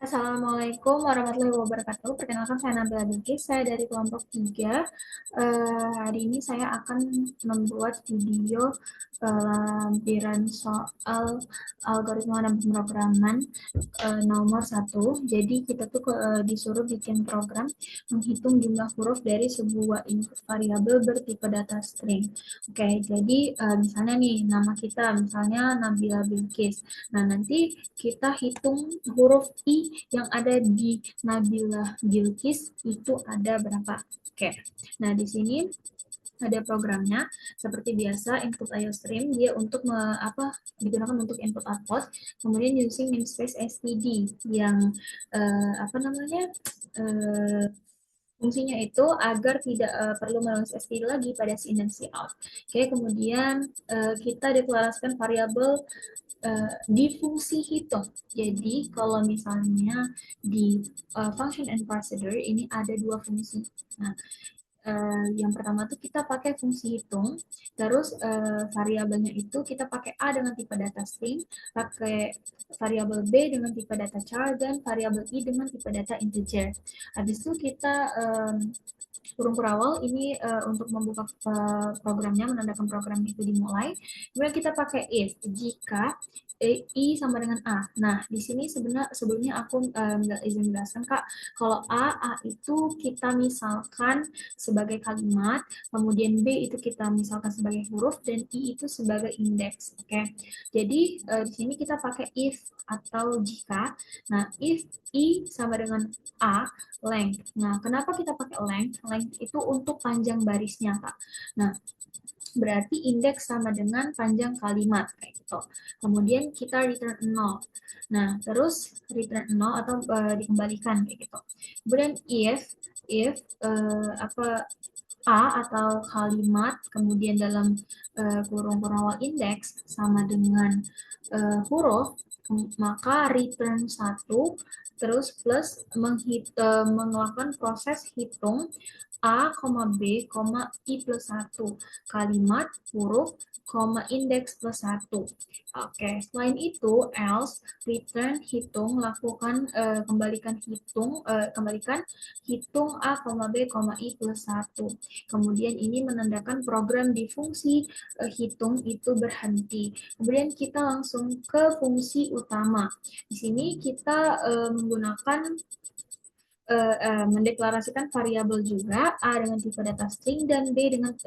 Assalamualaikum warahmatullahi wabarakatuh. Perkenalkan saya Nabila Bilqis, saya dari kelompok 3. Hari ini saya akan membuat video lampiran soal algoritma dan pemrograman nomor 1. Jadi kita tuh disuruh bikin program menghitung jumlah huruf dari sebuah input variabel bertipe data string. Oke, jadi misalnya nih nama kita misalnya Nabila Bilqis. Nah, nanti kita hitung huruf I yang ada di Nabila Bilqis itu ada berapa. Oke, nah di sini ada programnya seperti biasa input IOStream dia untuk digunakan untuk input output, kemudian using namespace std yang eh, fungsinya itu agar tidak perlu menulis std lagi pada si in dan si out. Oke, kemudian kita deklarasikan variabel di fungsi hitung. Jadi kalau misalnya di function and procedure ini ada dua fungsi. Nah, yang pertama tuh kita pakai fungsi hitung, terus variabelnya itu kita pakai A dengan tipe data string, pakai variabel B dengan tipe data char, dan variabel I dengan tipe data integer. Habis itu kita kurung kurawal ini untuk membuka programnya, menandakan program itu dimulai. Kemudian kita pakai if jika I sama dengan A. Nah, di sini sebelumnya aku nggak izin jelaskan Kak, kalau A itu kita misalkan sebagai kalimat, kemudian B itu kita misalkan sebagai huruf, dan I itu sebagai indeks. Oke, jadi di sini kita pakai if atau jika. Nah, if I sama dengan A, length. Nah, kenapa kita pakai length? Length itu untuk panjang barisnya, Kak. Nah, berarti indeks sama dengan panjang kalimat kayak gitu. Kemudian kita return 0. Nah, terus return 0 atau dikembalikan kayak gitu. Kemudian if A atau kalimat kemudian dalam kurung awal indeks sama dengan huruf, maka return 1 terus plus melakukan proses hitung A, B, I plus 1. Kalimat, huruf, indeks plus 1. Oke, selain itu, else, return, hitung, lakukan, kembalikan, hitung A, B, I plus 1. Kemudian ini menandakan program di fungsi hitung itu berhenti. Kemudian kita langsung ke fungsi utama. Di sini kita menggunakan mendeklarasikan variabel juga A dengan tipe data string dan B dengan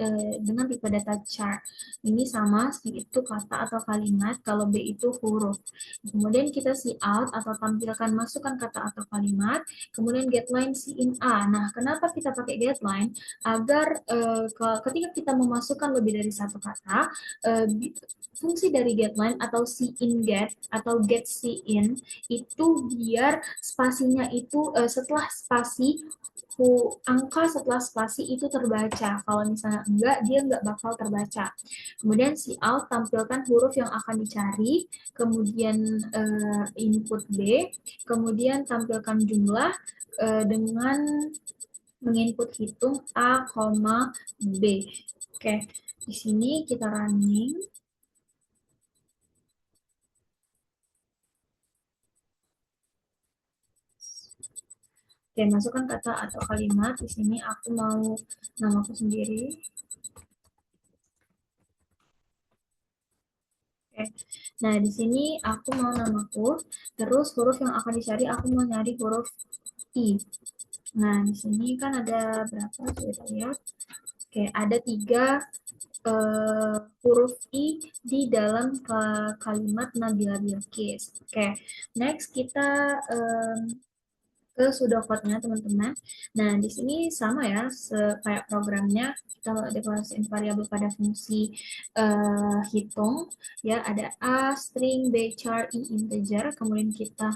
tipe data char. Ini sama string itu kata atau kalimat, kalau B itu huruf. Kemudian kita out atau tampilkan masukkan kata atau kalimat, kemudian getLine in A. Nah, kenapa kita pakai getLine? Agar ketika kita memasukkan lebih dari satu kata, fungsi dari getLine atau get atau get in itu biar spasinya itu setelah spasi angka setelah spasi itu terbaca. Kalau misalnya enggak, dia enggak bakal terbaca. Kemudian out tampilkan huruf yang akan dicari, kemudian input B, kemudian tampilkan jumlah dengan menginput hitung A, B. Oke, di sini kita running. Oke, masukkan kata atau kalimat. Di sini aku mau namaku sendiri. Oke. Nah, di sini aku mau namaku. Terus huruf yang akan dicari, aku mau nyari huruf I. Nah, di sini kan ada berapa? Coba kita lihat. Oke, ada 3 huruf I di dalam kalimat Nabila Bilqis. Oke, next kita ke pseudocode-nya teman-teman. Nah, di sini sama ya, kayak programnya kita deklarasikan variabel pada fungsi hitung ya, ada A, string, B, char, I, integer, kemudian kita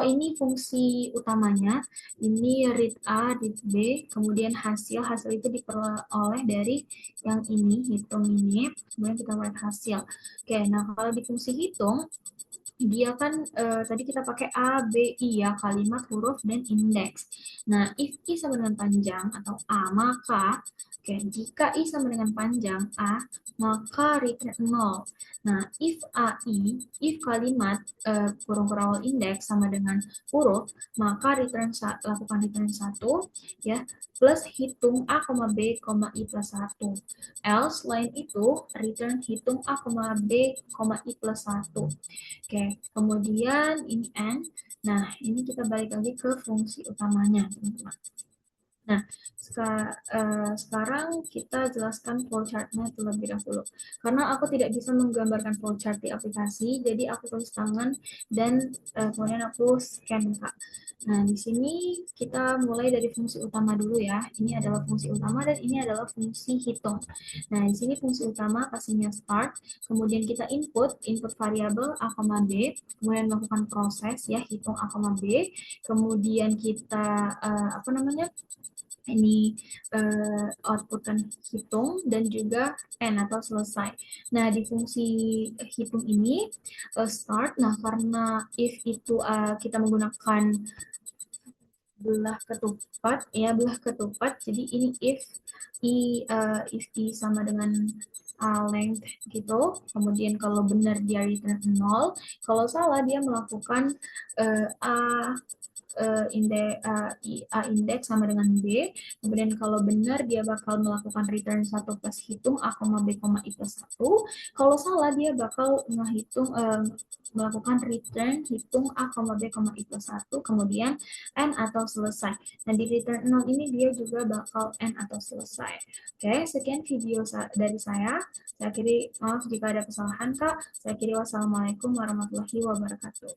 ini fungsi utamanya, ini read A, read B, kemudian hasil itu diperoleh dari yang ini, hitung ini, kemudian kita lihat hasil. Oke, nah kalau di fungsi hitung dia kan tadi kita pakai A, B, I ya. ya, kalimat, huruf, dan indeks. Nah, if I sama dengan panjang atau A, maka jika I sama dengan panjang A, maka return 0. Nah, if kalimat kurung awal indeks sama dengan huruf, maka lakukan return 1 ya, plus hitung A, B, I plus 1. Else, lain itu, return hitung A, B, I plus 1. Oke, kemudian ini N. Nah, ini kita balik lagi ke fungsi utamanya, teman-teman. Nah, sekarang kita jelaskan flowchart-nya terlebih dahulu. Karena aku tidak bisa menggambarkan flowchart di aplikasi, jadi aku tulis tangan dan kemudian aku scan, Kak. Nah, di sini kita mulai dari fungsi utama dulu ya. Ini adalah fungsi utama dan ini adalah fungsi hitung. Nah, di sini fungsi utama pastinya start, kemudian kita input variabel A, B, kemudian melakukan proses ya, hitung A, B, kemudian kita ini outputkan hitung dan juga N atau selesai. Nah, di fungsi hitung ini start, nah karena if itu kita menggunakan belah ketupat, jadi ini if I sama dengan length gitu, kemudian kalau benar dia return 0, kalau salah dia melakukan A indeks sama dengan B, kemudian kalau benar dia bakal melakukan return 1 plus hitung A, B, I plus 1, kalau salah dia bakal melakukan return hitung A, B, I plus 1, kemudian N atau selesai. Dan di return 0 ini dia juga bakal N atau selesai. Oke, sekian video dari saya. Saya akhiri, maaf jika ada kesalahan Kak. Saya akhiri, wassalamualaikum warahmatullahi wabarakatuh.